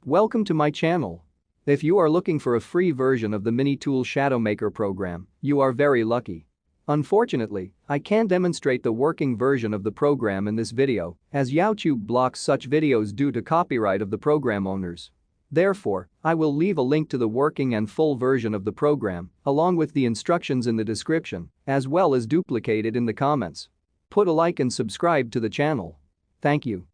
Welcome to my channel. If you are looking for a free version of the minitool Shadowmaker program, you are very lucky. Unfortunately, I can't demonstrate the working version of the program in this video, as YouTube blocks such videos due to copyright of the program owners. Therefore, I will leave a link to the working and full version of the program, along with the instructions in the description, as well as duplicated in the comments. Put a like and subscribe to the channel. Thank you.